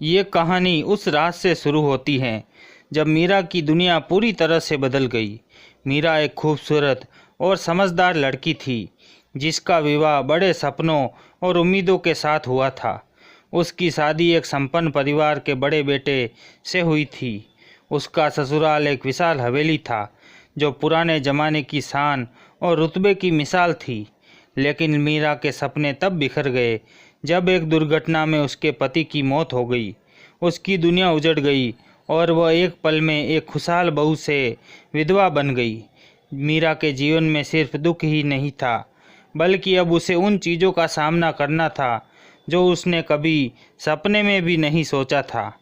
ये कहानी उस रात से शुरू होती है जब मीरा की दुनिया पूरी तरह से बदल गई। मीरा एक खूबसूरत और समझदार लड़की थी जिसका विवाह बड़े सपनों और उम्मीदों के साथ हुआ था। उसकी शादी एक संपन्न परिवार के बड़े बेटे से हुई थी। उसका ससुराल एक विशाल हवेली था जो पुराने ज़माने की शान और रुतबे की मिसाल थी। लेकिन मीरा के सपने तब बिखर गए जब एक दुर्घटना में उसके पति की मौत हो गई। उसकी दुनिया उजड़ गई और वह एक पल में एक खुशहाल बहू से विधवा बन गई। मीरा के जीवन में सिर्फ दुख ही नहीं था बल्कि अब उसे उन चीज़ों का सामना करना था जो उसने कभी सपने में भी नहीं सोचा था।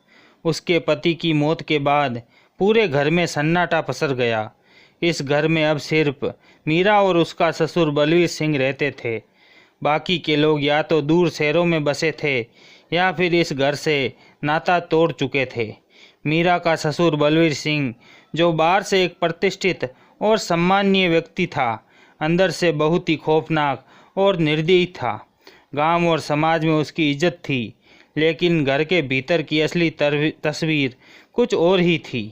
उसके पति की मौत के बाद पूरे घर में सन्नाटा पसर गया। इस घर में अब सिर्फ मीरा और उसका ससुर बलवीर सिंह रहते थे। बाकी के लोग या तो दूर शहरों में बसे थे या फिर इस घर से नाता तोड़ चुके थे। मीरा का ससुर बलवीर सिंह, जो बाहर से एक प्रतिष्ठित और सम्माननीय व्यक्ति था, अंदर से बहुत ही खौफनाक और निर्दयी था। गांव और समाज में उसकी इज्जत थी, लेकिन घर के भीतर की असली तस्वीर कुछ और ही थी।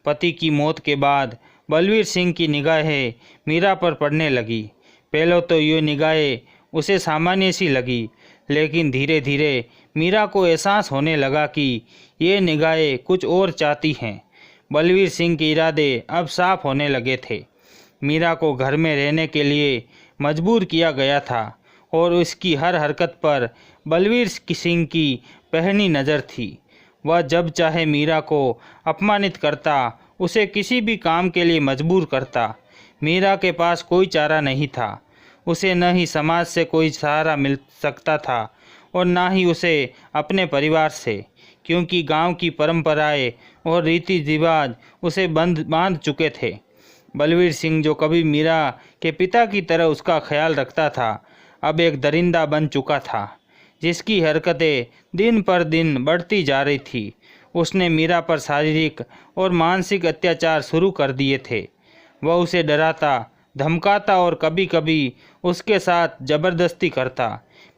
पति की मौत के बाद बलवीर सिंह की निगाहें मीरा पर पड़ने लगी। पहले तो ये निगाहें उसे सामान्य सी लगी, लेकिन धीरे धीरे मीरा को एहसास होने लगा कि ये निगाहें कुछ और चाहती हैं। बलवीर सिंह के इरादे अब साफ होने लगे थे। मीरा को घर में रहने के लिए मजबूर किया गया था और उसकी हर हरकत पर बलवीर सिंह की पैनी नज़र थी। वह जब चाहे मीरा को अपमानित करता, उसे किसी भी काम के लिए मजबूर करता। मीरा के पास कोई चारा नहीं था। उसे न ही समाज से कोई सहारा मिल सकता था और न ही उसे अपने परिवार से, क्योंकि गांव की परंपराएं और रीति रिवाज उसे बांध चुके थे। बलवीर सिंह, जो कभी मीरा के पिता की तरह उसका ख्याल रखता था, अब एक दरिंदा बन चुका था जिसकी हरकतें दिन पर दिन बढ़ती जा रही थी। उसने मीरा पर शारीरिक और मानसिक अत्याचार शुरू कर दिए थे। वह उसे डराता, धमकाता और कभी कभी उसके साथ जबरदस्ती करता।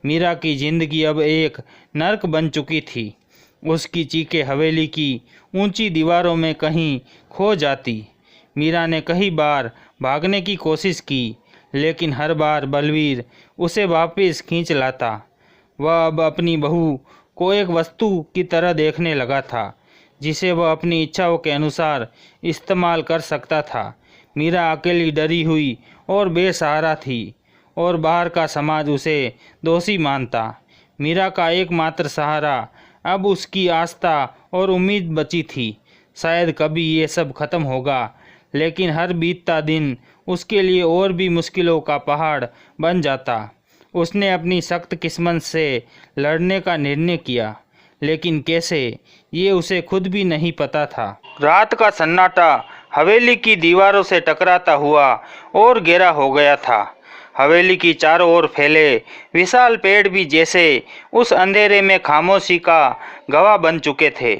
मीरा की जिंदगी अब एक नर्क बन चुकी थी। उसकी चीखें हवेली की ऊंची दीवारों में कहीं खो जाती। मीरा ने कई बार भागने की कोशिश की, लेकिन हर बार बलवीर उसे वापस खींच लाता। वह अब अपनी बहू को एक वस्तु की तरह देखने लगा था जिसे वह अपनी इच्छाओं के अनुसार इस्तेमाल कर सकता था। मीरा अकेली, डरी हुई और बेसहारा थी और बाहर का समाज उसे दोषी मानता। मीरा का एकमात्र सहारा अब उसकी आस्था और उम्मीद बची थी। शायद कभी ये सब खत्म होगा, लेकिन हर बीतता दिन उसके लिए और भी मुश्किलों का पहाड़ बन जाता। उसने अपनी सख्त किस्मत से लड़ने का निर्णय किया, लेकिन कैसे, ये उसे खुद भी नहीं पता था। रात का सन्नाटा हवेली की दीवारों से टकराता हुआ और गहरा हो गया था। हवेली की चारों ओर फैले विशाल पेड़ भी जैसे उस अंधेरे में खामोशी का गवाह बन चुके थे।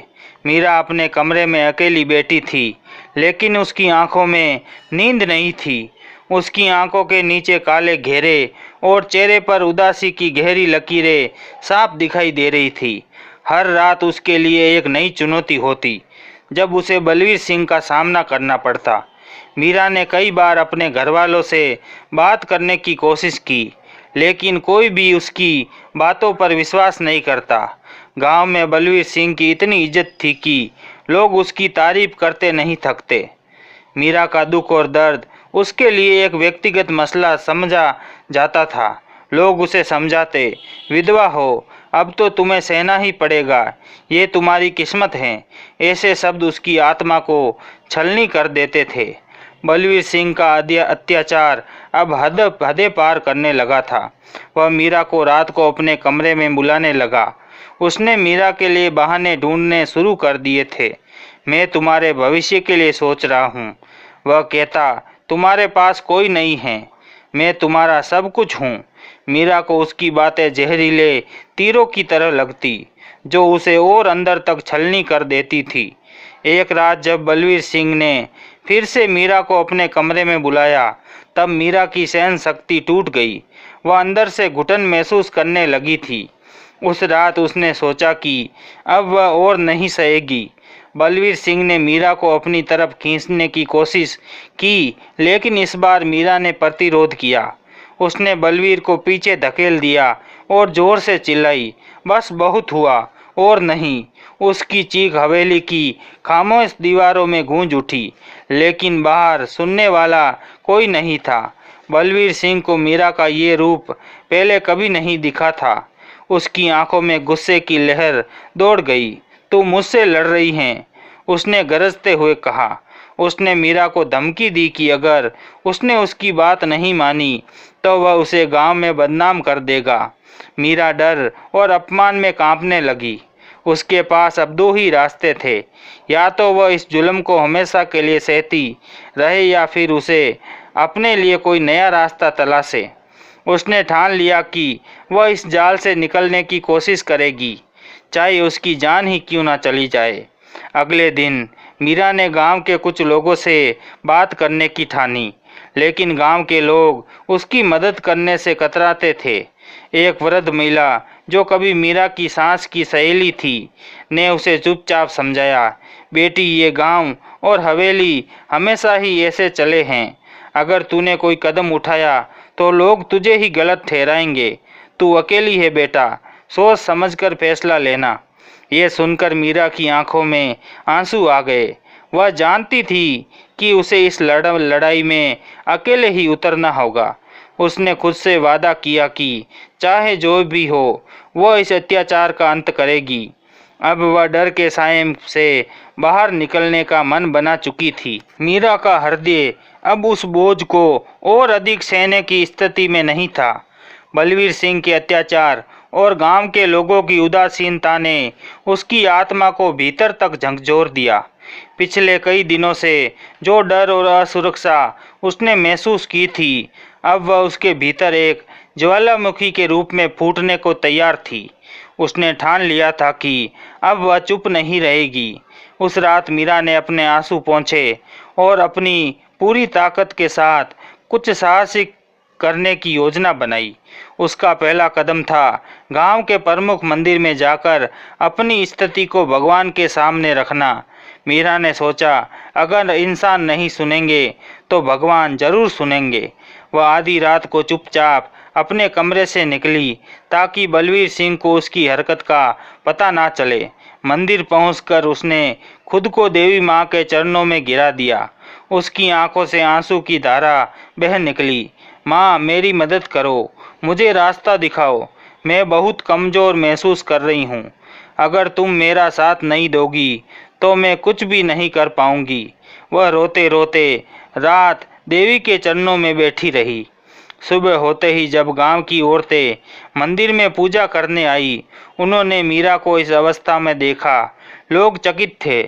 मीरा अपने कमरे में अकेली बैठी थी, लेकिन उसकी आंखों में नींद नहीं थी। उसकी आंखों के नीचे काले घेरे और चेहरे पर उदासी की गहरी लकीरें साफ दिखाई दे रही थी। हर रात उसके लिए एक नई चुनौती होती जब उसे बलवीर सिंह का सामना करना पड़ता। मीरा ने कई बार अपने घरवालों से बात करने की कोशिश की, लेकिन कोई भी उसकी बातों पर विश्वास नहीं करता। गांव में बलवीर सिंह की इतनी इज्जत थी कि लोग उसकी तारीफ करते नहीं थकते। मीरा का दुख और दर्द उसके लिए एक व्यक्तिगत मसला समझा जाता था। लोग उसे समझाते, विधवा हो, अब तो तुम्हें सहना ही पड़ेगा, ये तुम्हारी किस्मत है। ऐसे शब्द उसकी आत्मा को छलनी कर देते थे। बलवीर सिंह का अत्याचार अब हदें पार करने लगा था। वह मीरा को रात को अपने कमरे में बुलाने लगा। उसने मीरा के लिए बहाने ढूंढने शुरू कर दिए थे। मैं तुम्हारे भविष्य के लिए सोच रहा हूँ, वह कहता, तुम्हारे पास कोई नहीं है, मैं तुम्हारा सब कुछ हूँ। मीरा को उसकी बातें जहरीले तीरों की तरह लगती, जो उसे और अंदर तक छलनी कर देती थी। एक रात जब बलवीर सिंह ने फिर से मीरा को अपने कमरे में बुलाया, तब मीरा की सहन शक्ति टूट गई। वह अंदर से घुटन महसूस करने लगी थी। उस रात उसने सोचा कि अब वह और नहीं सहेगी। बलवीर सिंह ने मीरा को अपनी तरफ खींचने की कोशिश की, लेकिन इस बार मीरा ने प्रतिरोध किया। उसने बलवीर को पीछे धकेल दिया और जोर से चिल्लाई, बस बहुत हुआ और नहीं। उसकी चीख हवेली की खामोश दीवारों में गूंज उठी, लेकिन बाहर सुनने वाला कोई नहीं था। बलवीर सिंह को मीरा का ये रूप पहले कभी नहीं दिखा था। उसकी आंखों में गुस्से की लहर दौड़ गई। तू मुझसे लड़ रही है, उसने गरजते हुए कहा। उसने मीरा को धमकी दी कि अगर उसने उसकी बात नहीं मानी तो वह उसे गांव में बदनाम कर देगा। मीरा डर और अपमान में कांपने लगी। उसके पास अब दो ही रास्ते थे, या तो वह इस जुल्म को हमेशा के लिए सहती रहे या फिर उसे अपने लिए कोई नया रास्ता तलाशे। उसने ठान लिया कि वह इस जाल से निकलने की कोशिश करेगी, चाहे उसकी जान ही क्यों ना चली जाए। अगले दिन मीरा ने गांव के कुछ लोगों से बात करने की ठानी, लेकिन गांव के लोग उसकी मदद करने से कतराते थे। एक वृद्ध महिला जो कभी मीरा की सास की सहेली थी, ने उसे चुपचाप समझाया, बेटी ये गांव और हवेली हमेशा ही ऐसे चले हैं। अगर तूने कोई कदम उठाया तो लोग तुझे ही गलत ठहराएंगे। तू अकेली है बेटा, सोच समझकर फैसला लेना। ये सुनकर मीरा की आंखों में आंसू आ गए। वह जानती थी कि उसे इस लड़ाई में अकेले ही उतरना होगा। उसने खुद से वादा किया कि चाहे जो भी हो वह इस अत्याचार का अंत करेगी। अब वह डर के साए से बाहर निकलने का मन बना चुकी थी। मीरा का हृदय अब उस बोझ को और अधिक सहने की स्थिति में नहीं था। बलवीर सिंह के अत्याचार और गांव के लोगों की उदासीनता ने उसकी आत्मा को भीतर तक झकझोर दिया। पिछले कई दिनों से जो डर और असुरक्षा उसने महसूस की थी, अब वह उसके भीतर एक ज्वालामुखी के रूप में फूटने को तैयार थी। उसने ठान लिया था कि अब वह चुप नहीं रहेगी। उस रात मीरा ने अपने आंसू पोंछे और अपनी पूरी ताकत के साथ कुछ साहसिक करने की योजना बनाई। उसका पहला कदम था गांव के प्रमुख मंदिर में जाकर अपनी स्थिति को भगवान के सामने रखना। मीरा ने सोचा, अगर इंसान नहीं सुनेंगे तो भगवान जरूर सुनेंगे। वह आधी रात को चुपचाप अपने कमरे से निकली ताकि बलवीर सिंह को उसकी हरकत का पता ना चले। मंदिर पहुंचकर उसने खुद को देवी माँ के चरणों में गिरा दिया। उसकी आंखों से आंसू की धारा बह निकली। माँ, मेरी मदद करो, मुझे रास्ता दिखाओ, मैं बहुत कमज़ोर महसूस कर रही हूँ। अगर तुम मेरा साथ नहीं दोगी तो मैं कुछ भी नहीं कर पाऊँगी। वह रोते रोते रात देवी के चरणों में बैठी रही। सुबह होते ही जब गांव की औरतें मंदिर में पूजा करने आई, उन्होंने मीरा को इस अवस्था में देखा। लोग चकित थे।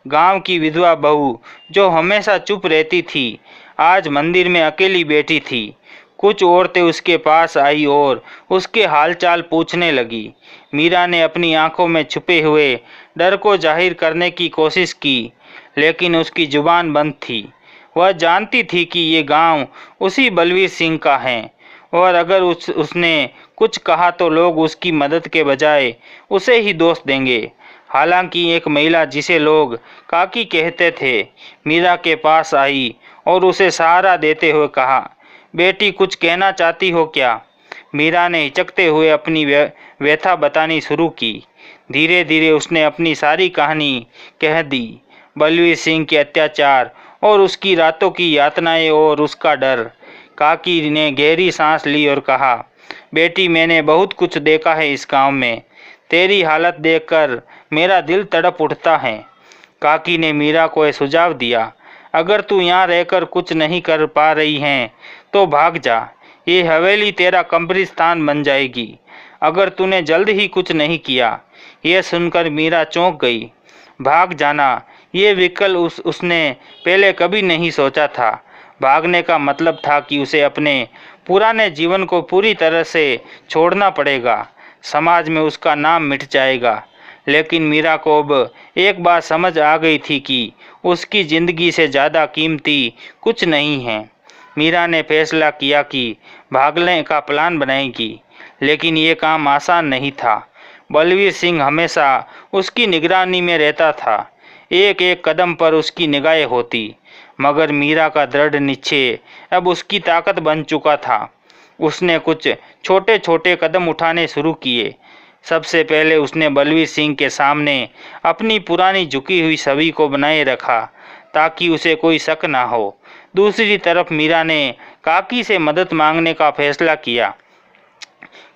गांव की विधवा बहू जो हमेशा चुप रहती थी, आज मंदिर में अकेली बैठी थी। कुछ औरतें उसके पास आई और उसके हालचाल पूछने लगी। मीरा ने अपनी आंखों में छुपे हुए डर को जाहिर करने की कोशिश की, लेकिन उसकी जुबान बंद थी। वह जानती थी कि ये गांव उसी बलवीर सिंह का है और अगर उसने कुछ कहा तो लोग उसकी मदद के बजाय उसे ही दोष देंगे। हालांकि एक महिला जिसे लोग काकी कहते थे, मीरा के पास आई और उसे सहारा देते हुए कहा, बेटी कुछ कहना चाहती हो क्या? मीरा ने हिचकते हुए अपनी व्यथा बतानी शुरू की। धीरे धीरे उसने अपनी सारी कहानी कह दी। बलवीर सिंह के अत्याचार और उसकी रातों की यातनाएं और उसका डर। काकी ने गहरी सांस ली और कहा, बेटी मैंने बहुत कुछ देखा है इस गांव में। तेरी हालत देखकर मेरा दिल तड़प उठता है। काकी ने मीरा को यह सुझाव दिया, अगर तू यहाँ रहकर कुछ नहीं कर पा रही है तो भाग जा। ये हवेली तेरा कब्रिस्तान बन जाएगी अगर तूने जल्द ही कुछ नहीं किया। यह सुनकर मीरा चौंक गई। भाग जाना, ये विकल्प उसने पहले कभी नहीं सोचा था। भागने का मतलब था कि उसे अपने पुराने जीवन को पूरी तरह से छोड़ना पड़ेगा। समाज में उसका नाम मिट जाएगा। लेकिन मीरा को अब एक बात समझ आ गई थी कि उसकी ज़िंदगी से ज़्यादा कीमती कुछ नहीं है। मीरा ने फैसला किया कि भागने का प्लान बनाएगी, लेकिन ये काम आसान नहीं था। बलवीर सिंह हमेशा उसकी निगरानी में रहता था। एक एक कदम पर उसकी निगाहें होती, मगर मीरा का दृढ़ निश्चय अब उसकी ताकत बन चुका था। उसने कुछ छोटे छोटे कदम उठाने शुरू किए। सबसे पहले उसने बलवीर सिंह के सामने अपनी पुरानी झुकी हुई छवि को बनाए रखा, ताकि उसे कोई शक ना हो। दूसरी तरफ मीरा ने काकी से मदद मांगने का फैसला किया।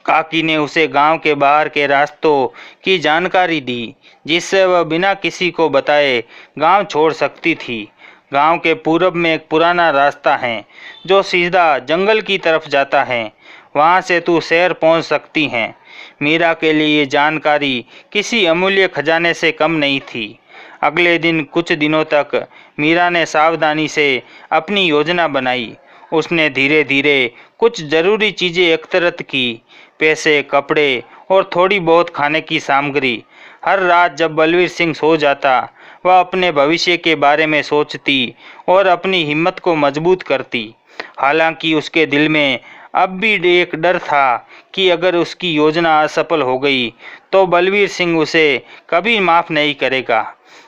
काकी ने उसे गांव के बाहर के रास्तों की जानकारी दी, जिससे वह बिना किसी को बताए गांव छोड़ सकती थी। गांव के पूरब में एक पुराना रास्ता है जो सीधा जंगल की तरफ जाता है। वहां से तू शहर पहुंच सकती है। मीरा के लिए ये जानकारी किसी अमूल्य खजाने से कम नहीं थी। अगले दिन कुछ दिनों तक मीरा ने सावधानी से अपनी योजना बनाई। उसने धीरे धीरे कुछ जरूरी चीज़ें एकत्रित की, पैसे, कपड़े और थोड़ी बहुत खाने की सामग्री। हर रात जब बलवीर सिंह सो जाता, वह अपने भविष्य के बारे में सोचती और अपनी हिम्मत को मजबूत करती। हालांकि उसके दिल में अब भी एक डर था कि अगर उसकी योजना असफल हो गई तो बलवीर सिंह उसे कभी माफ़ नहीं करेगा।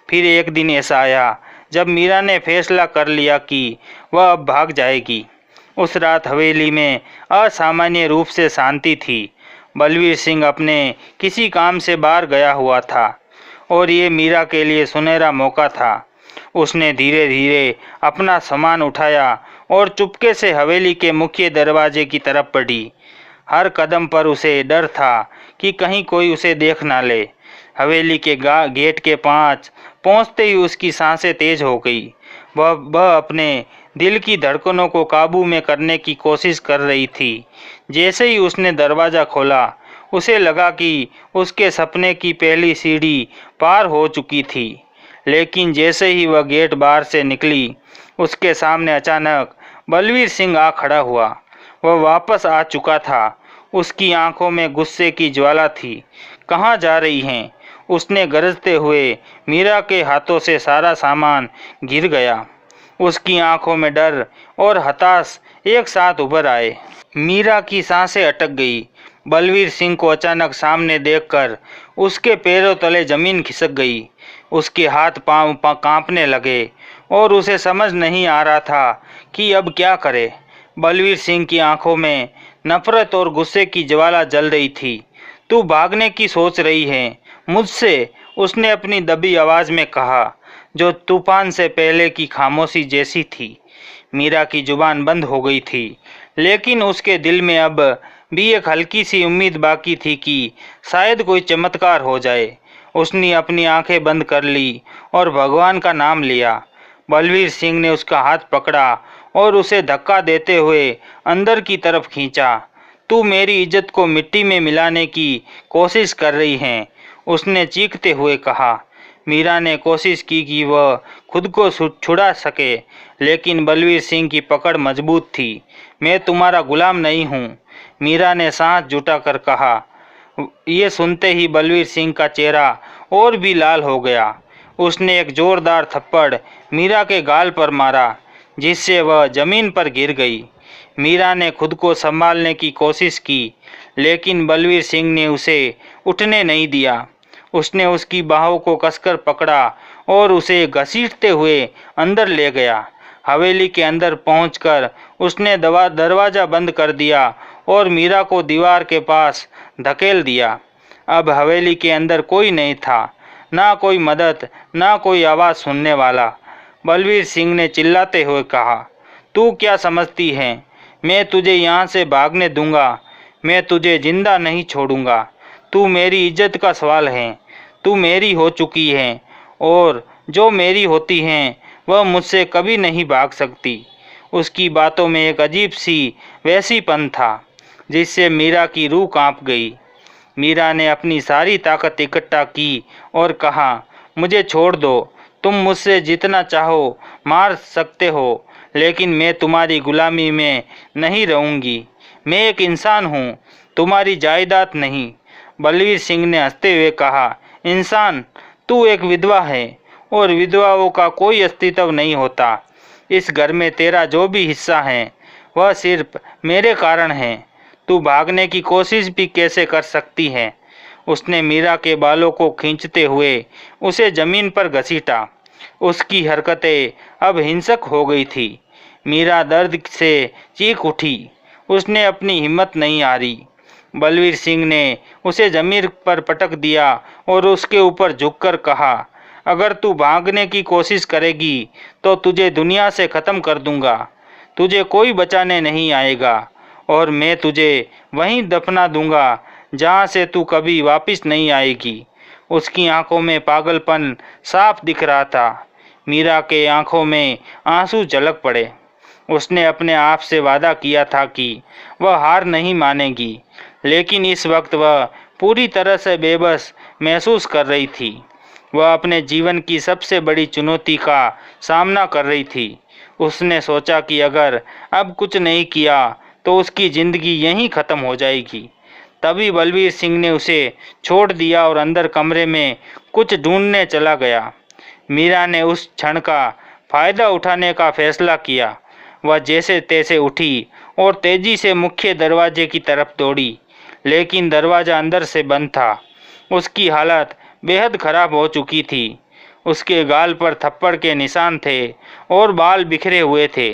फिर एक दिन ऐसा आया जब मीरा ने फैसला कर लिया कि वह अब भाग जाएगी। उस रात हवेली में असामान्य रूप से शांति थी। बलवीर सिंह अपने किसी काम से बाहर गया हुआ था और ये मीरा के लिए सुनहरा मौका था। उसने धीरे धीरे अपना सामान उठाया और चुपके से हवेली के मुख्य दरवाजे की तरफ बढ़ी। हर कदम पर उसे डर था कि कहीं कोई उसे देख ना ले। हवेली के गेट के पास पहुंचते ही उसकी सांसें तेज हो गई। वह अपने दिल की धड़कनों को काबू में करने की कोशिश कर रही थी। जैसे ही उसने दरवाज़ा खोला, उसे लगा कि उसके सपने की पहली सीढ़ी पार हो चुकी थी। लेकिन जैसे ही वह गेट बाहर से निकली, उसके सामने अचानक बलवीर सिंह आ खड़ा हुआ। वह वापस आ चुका था। उसकी आंखों में गुस्से की ज्वाला थी। कहाँ जा रही हैं? उसने गरजते हुए। मीरा के हाथों से सारा सामान गिर गया। उसकी आंखों में डर और हताश एक साथ उभर आए। मीरा की सांसें अटक गई। बलवीर सिंह को अचानक सामने देखकर उसके पैरों तले जमीन खिसक गई। उसके हाथ पांव कांपने लगे और उसे समझ नहीं आ रहा था कि अब क्या करे। बलवीर सिंह की आंखों में नफरत और गुस्से की ज्वाला जल रही थी। तू भागने की सोच रही है मुझसे? उसने अपनी दबी आवाज़ में कहा, जो तूफान से पहले की खामोशी जैसी थी। मीरा की जुबान बंद हो गई थी, लेकिन उसके दिल में अब भी एक हल्की सी उम्मीद बाकी थी कि शायद कोई चमत्कार हो जाए। उसने अपनी आंखें बंद कर ली और भगवान का नाम लिया। बलवीर सिंह ने उसका हाथ पकड़ा और उसे धक्का देते हुए अंदर की तरफ खींचा। तू मेरी इज्जत को मिट्टी में मिलाने की कोशिश कर रही है, उसने चीखते हुए कहा। मीरा ने कोशिश की कि वह खुद को छुड़ा सके, लेकिन बलवीर सिंह की पकड़ मजबूत थी। मैं तुम्हारा गुलाम नहीं हूँ, मीरा ने सांस जुटाकर कहा। ये सुनते ही बलवीर सिंह का चेहरा और भी लाल हो गया। उसने एक जोरदार थप्पड़ मीरा के गाल पर मारा, जिससे वह जमीन पर गिर गई। मीरा ने खुद को संभालने की कोशिश की, लेकिन बलवीर सिंह ने उसे उठने नहीं दिया। उसने उसकी बाहों को कसकर पकड़ा और उसे घसीटते हुए अंदर ले गया। हवेली के अंदर पहुंचकर उसने दरवाज़ा बंद कर दिया और मीरा को दीवार के पास धकेल दिया। अब हवेली के अंदर कोई नहीं था, ना कोई मदद, ना कोई आवाज़ सुनने वाला। बलवीर सिंह ने चिल्लाते हुए कहा, तू क्या समझती है मैं तुझे यहाँ से भागने दूंगा? मैं तुझे जिंदा नहीं छोड़ूंगा। तू मेरी इज्जत का सवाल है। तू मेरी हो चुकी है और जो मेरी होती हैं वह मुझसे कभी नहीं भाग सकती। उसकी बातों में एक अजीब सी वैसीपन था, जिससे मीरा की रूह कांप गई। मीरा ने अपनी सारी ताकत इकट्ठा की और कहा, मुझे छोड़ दो। तुम मुझसे जितना चाहो मार सकते हो, लेकिन मैं तुम्हारी गुलामी में नहीं रहूँगी। मैं एक इंसान हूँ, तुम्हारी जायदाद नहीं। बलवीर सिंह ने हंसते हुए कहा, इंसान? तू एक विधवा है और विधवाओं का कोई अस्तित्व नहीं होता। इस घर में तेरा जो भी हिस्सा है वह सिर्फ मेरे कारण है। तू भागने की कोशिश भी कैसे कर सकती है? उसने मीरा के बालों को खींचते हुए उसे जमीन पर घसीटा। उसकी हरकतें अब हिंसक हो गई थी। मीरा दर्द से चीख उठी। उसने अपनी हिम्मत नहीं हारी। बलवीर सिंह ने उसे जमीन पर पटक दिया और उसके ऊपर झुककर कहा, अगर तू भागने की कोशिश करेगी तो तुझे दुनिया से ख़त्म कर दूंगा। तुझे कोई बचाने नहीं आएगा और मैं तुझे वहीं दफना दूंगा जहाँ से तू कभी वापस नहीं आएगी। उसकी आंखों में पागलपन साफ दिख रहा था। मीरा के आंखों में आंसू झलक पड़े। उसने अपने आप से वादा किया था कि वह हार नहीं मानेगी, लेकिन इस वक्त वह पूरी तरह से बेबस महसूस कर रही थी। वह अपने जीवन की सबसे बड़ी चुनौती का सामना कर रही थी। उसने सोचा कि अगर अब कुछ नहीं किया तो उसकी ज़िंदगी यहीं ख़त्म हो जाएगी। तभी बलवीर सिंह ने उसे छोड़ दिया और अंदर कमरे में कुछ ढूंढने चला गया। मीरा ने उस क्षण का फ़ायदा उठाने का फैसला किया। वह जैसे तैसे उठी और तेज़ी से मुख्य दरवाजे की तरफ दौड़ी, लेकिन दरवाज़ा अंदर से बंद था। उसकी हालत बेहद खराब हो चुकी थी। उसके गाल पर थप्पड़ के निशान थे और बाल बिखरे हुए थे।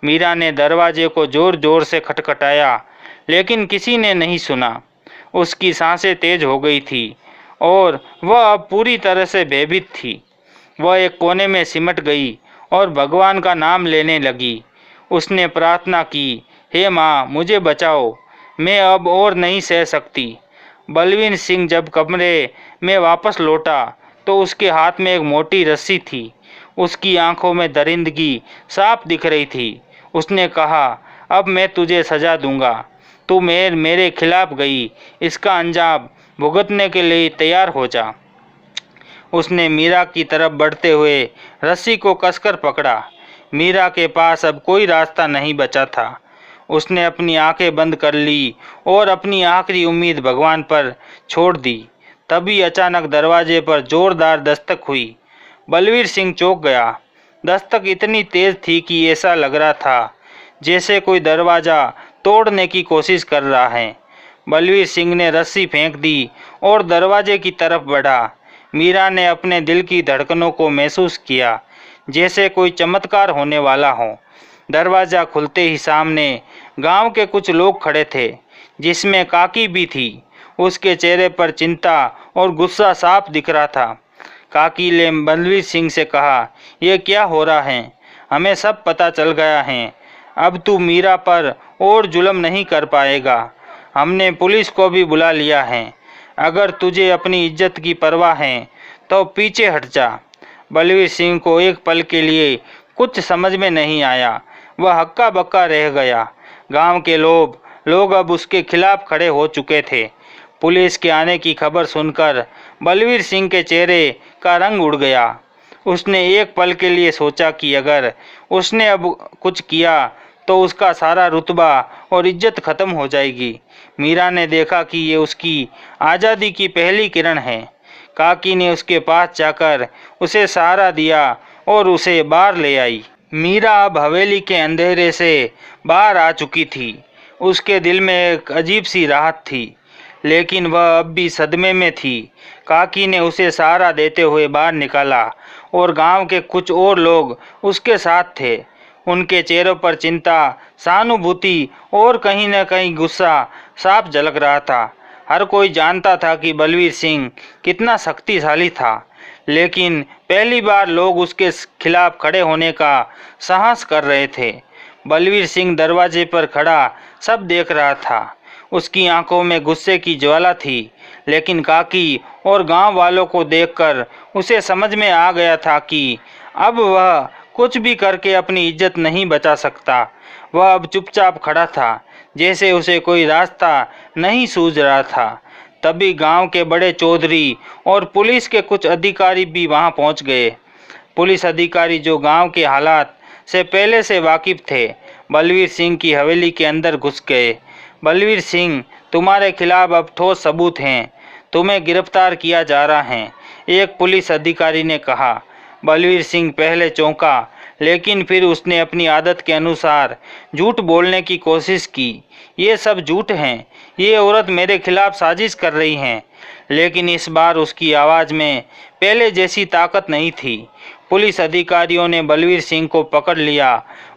मीरा ने दरवाजे को ज़ोर ज़ोर से खटखटाया, लेकिन किसी ने नहीं सुना। उसकी सांसें तेज हो गई थी और वह अब पूरी तरह से भयभीत थी। वह एक कोने में सिमट गई और भगवान का नाम लेने लगी। उसने प्रार्थना की, हे माँ, मुझे बचाओ, मैं अब और नहीं सह सकती। बलवीर सिंह जब कमरे में वापस लौटा तो उसके हाथ में एक मोटी रस्सी थी। उसकी आंखों में दरिंदगी साफ दिख रही थी। उसने कहा, अब मैं तुझे सजा दूंगा। तू मेरे खिलाफ गई, इसका अंजाम भुगतने के लिए तैयार हो जा। उसने मीरा की तरफ बढ़ते हुए रस्सी को कसकर पकड़ा। मीरा के पास अब कोई रास्ता नहीं बचा था। उसने अपनी आंखें बंद कर ली और अपनी आखिरी उम्मीद भगवान पर छोड़ दी। तभी अचानक दरवाजे पर जोरदार दस्तक हुई। बलवीर सिंह चौंक गया। दस्तक इतनी तेज थी कि ऐसा लग रहा था जैसे कोई दरवाज़ा तोड़ने की कोशिश कर रहा है। बलवीर सिंह ने रस्सी फेंक दी और दरवाजे की तरफ बढ़ा। मीरा ने अपने दिल की धड़कनों को महसूस किया, जैसे कोई चमत्कार होने वाला हो। दरवाज़ा खुलते ही सामने गांव के कुछ लोग खड़े थे, जिसमें काकी भी थी। उसके चेहरे पर चिंता और गुस्सा साफ दिख रहा था। काकी ने बलवीर सिंह से कहा, यह क्या हो रहा है? हमें सब पता चल गया है। अब तू मीरा पर और जुल्म नहीं कर पाएगा। हमने पुलिस को भी बुला लिया है। अगर तुझे अपनी इज्जत की परवाह है तो पीछे हट जा। बलवीर सिंह को एक पल के लिए कुछ समझ में नहीं आया। वह हक्का बक्का रह गया। गांव के लोग अब उसके खिलाफ खड़े हो चुके थे। पुलिस के आने की खबर सुनकर बलवीर सिंह के चेहरे का रंग उड़ गया। उसने एक पल के लिए सोचा कि अगर उसने अब कुछ किया तो उसका सारा रुतबा और इज्जत खत्म हो जाएगी। मीरा ने देखा कि ये उसकी आज़ादी की पहली किरण है। काकी ने उसके पास जाकर उसे सहारा दिया और उसे बाहर ले आई। मीरा अब हवेली के अंधेरे से बाहर आ चुकी थी। उसके दिल में एक अजीब सी राहत थी, लेकिन वह अब भी सदमे में थी। काकी ने उसे सहारा देते हुए बाहर निकाला और गांव के कुछ और लोग उसके साथ थे। उनके चेहरों पर चिंता, सहानुभूति और कहीं न कहीं गुस्सा साफ झलक रहा था। हर कोई जानता था कि बलवीर सिंह कितना शक्तिशाली था, लेकिन पहली बार लोग उसके खिलाफ खड़े होने का साहस कर रहे थे। बलवीर सिंह दरवाजे पर खड़ा सब देख रहा था। उसकी आंखों में गुस्से की ज्वाला थी, लेकिन काकी और गांव वालों को देखकर उसे समझ में आ गया था कि अब वह कुछ भी करके अपनी इज्जत नहीं बचा सकता। वह अब चुपचाप खड़ा था, जैसे उसे कोई रास्ता नहीं सूझ रहा था। तभी गांव के बड़े चौधरी और पुलिस के कुछ अधिकारी भी वहां पहुंच गए। पुलिस अधिकारी जो गांव के हालात से पहले से वाकिफ थे, बलवीर सिंह की हवेली के अंदर घुस गए। बलवीर सिंह, तुम्हारे खिलाफ अब ठोस सबूत हैं, तुम्हें गिरफ्तार किया जा रहा है, एक पुलिस अधिकारी ने कहा। बलवीर सिंह पहले चौंका, लेकिन फिर उसने अपनी आदत के अनुसार झूठ बोलने की कोशिश की। ये सब झूठ हैं। ये औरत मेरे खिलाफ साजिश कर रही हैं। लेकिन इस बार उसकी आवाज़ में पहले जैसी ताकत नहीं थी। पुलिस अधिकारियों ने बलवीर सिंह को पकड़ लिया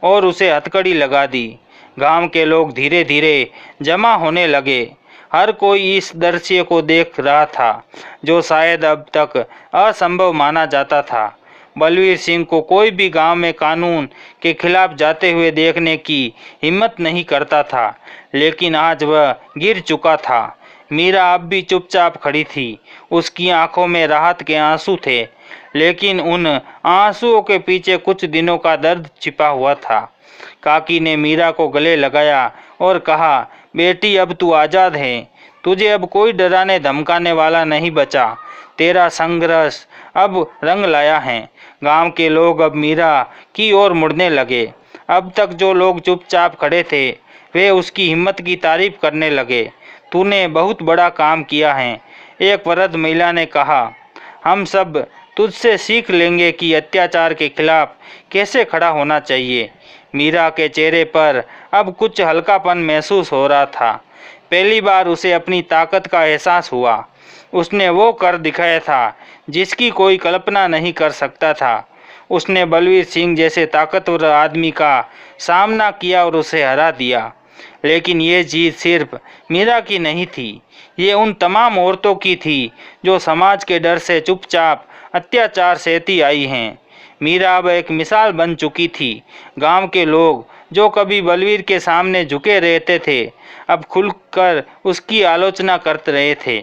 और उसे हथकड़ी लगा दी। गांव के लोग धीरे धीरे जमा होने लगे। हर कोई इस दृश्य को देख रहा था जो शायद अब तक असंभव माना जाता था। बलवीर सिंह को कोई भी गांव में कानून के खिलाफ जाते हुए देखने की हिम्मत नहीं करता था, लेकिन आज वह गिर चुका था। मीरा अब भी चुपचाप खड़ी थी। उसकी आंखों में राहत के आंसू थे, लेकिन उन आंसुओं के पीछे कुछ दिनों का दर्द छिपा हुआ था। काकी ने मीरा को गले लगाया और कहा, बेटी अब तू आज़ाद है। तुझे अब कोई डराने धमकाने वाला नहीं बचा। तेरा संघर्ष अब रंग लाया है। गांव के लोग अब मीरा की ओर मुड़ने लगे। अब तक जो लोग चुपचाप खड़े थे वे उसकी हिम्मत की तारीफ करने लगे। तूने बहुत बड़ा काम किया है, एक वृद्ध महिला ने कहा। हम सब तुझसे सीख लेंगे कि अत्याचार के खिलाफ कैसे खड़ा होना चाहिए। मीरा के चेहरे पर अब कुछ हल्कापन महसूस हो रहा था। पहली बार उसे अपनी ताकत का एहसास हुआ। उसने वो कर दिखाया था जिसकी कोई कल्पना नहीं कर सकता था। उसने बलवीर सिंह जैसे ताकतवर आदमी का सामना किया और उसे हरा दिया। लेकिन ये जीत सिर्फ मीरा की नहीं थी, ये उन तमाम औरतों की थी जो समाज के डर से चुपचाप अत्याचार सहती आई हैं। मीरा अब एक मिसाल बन चुकी थी। गांव के लोग जो कभी बलवीर के सामने झुके रहते थे, अब खुलकर उसकी आलोचना करते रहे थे।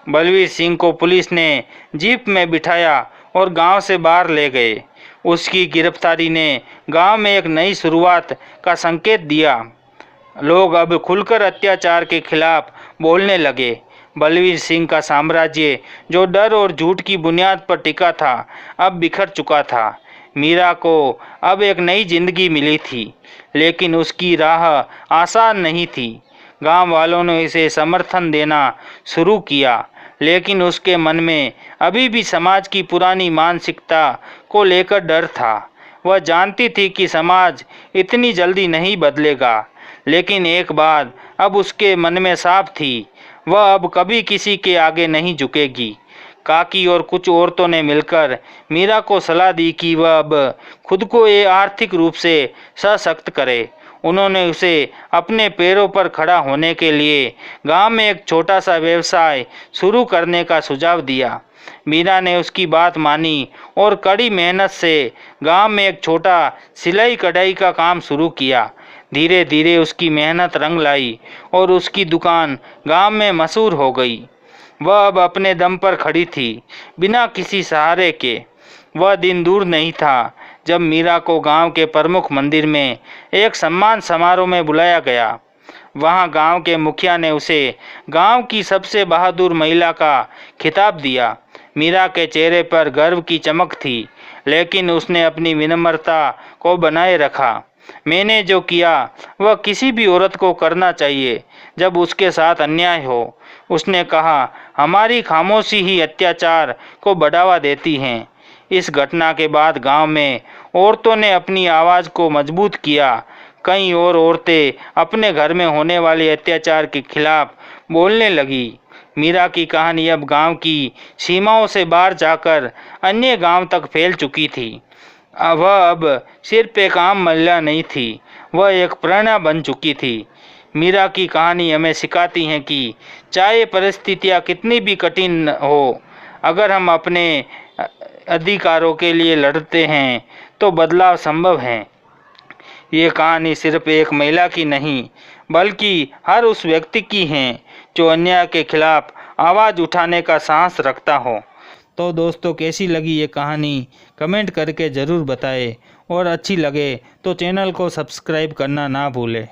बलवीर सिंह को पुलिस ने जीप में बिठाया और गांव से बाहर ले गए। उसकी गिरफ्तारी ने गांव में एक नई शुरुआत का संकेत दिया। लोग अब खुलकर अत्याचार के खिलाफ बोलने लगे। बलवीर सिंह का साम्राज्य जो डर और झूठ की बुनियाद पर टिका था, अब बिखर चुका था। मीरा को अब एक नई जिंदगी मिली थी, लेकिन उसकी राह आसान नहीं थी। गांव वालों ने इसे समर्थन देना शुरू किया, लेकिन उसके मन में अभी भी समाज की पुरानी मानसिकता को लेकर डर था। वह जानती थी कि समाज इतनी जल्दी नहीं बदलेगा, लेकिन एक बात अब उसके मन में साफ थी, वह अब कभी किसी के आगे नहीं झुकेगी। काकी और कुछ औरतों ने मिलकर मीरा को सलाह दी कि वह अब खुद को ये आर्थिक रूप से सशक्त करे। उन्होंने उसे अपने पैरों पर खड़ा होने के लिए गांव में एक छोटा सा व्यवसाय शुरू करने का सुझाव दिया। मीरा ने उसकी बात मानी और कड़ी मेहनत से गांव में एक छोटा सिलाई कढ़ाई का काम शुरू किया। धीरे धीरे उसकी मेहनत रंग लाई और उसकी दुकान गांव में मशहूर हो गई। वह अब अपने दम पर खड़ी थी, बिना किसी सहारे के। वह दिन दूर नहीं था जब मीरा को गांव के प्रमुख मंदिर में एक सम्मान समारोह में बुलाया गया। वहां गांव के मुखिया ने उसे गांव की सबसे बहादुर महिला का खिताब दिया। मीरा के चेहरे पर गर्व की चमक थी, लेकिन उसने अपनी विनम्रता को बनाए रखा। मैंने जो किया वह किसी भी औरत को करना चाहिए जब उसके साथ अन्याय हो, उसने कहा। हमारी खामोशी ही अत्याचार को बढ़ावा देती है। इस घटना के बाद गांव में औरतों ने अपनी आवाज़ को मजबूत किया। कई और औरतें अपने घर में होने वाले अत्याचार के खिलाफ बोलने लगी। मीरा की कहानी अब गांव की सीमाओं से बाहर जाकर अन्य गांव तक फैल चुकी थी। वह अब सिर्फ एक आम महिला नहीं थी, वह एक प्रेरणा बन चुकी थी। मीरा की कहानी हमें सिखाती है कि चाहे परिस्थितियाँ कितनी भी कठिन हो, अगर हम अपने अधिकारों के लिए लड़ते हैं तो बदलाव संभव है। ये कहानी सिर्फ एक महिला की नहीं, बल्कि हर उस व्यक्ति की है जो अन्याय के खिलाफ आवाज़ उठाने का साहस रखता हो। तो दोस्तों, कैसी लगी ये कहानी कमेंट करके ज़रूर बताएं और अच्छी लगे तो चैनल को सब्सक्राइब करना ना भूलें।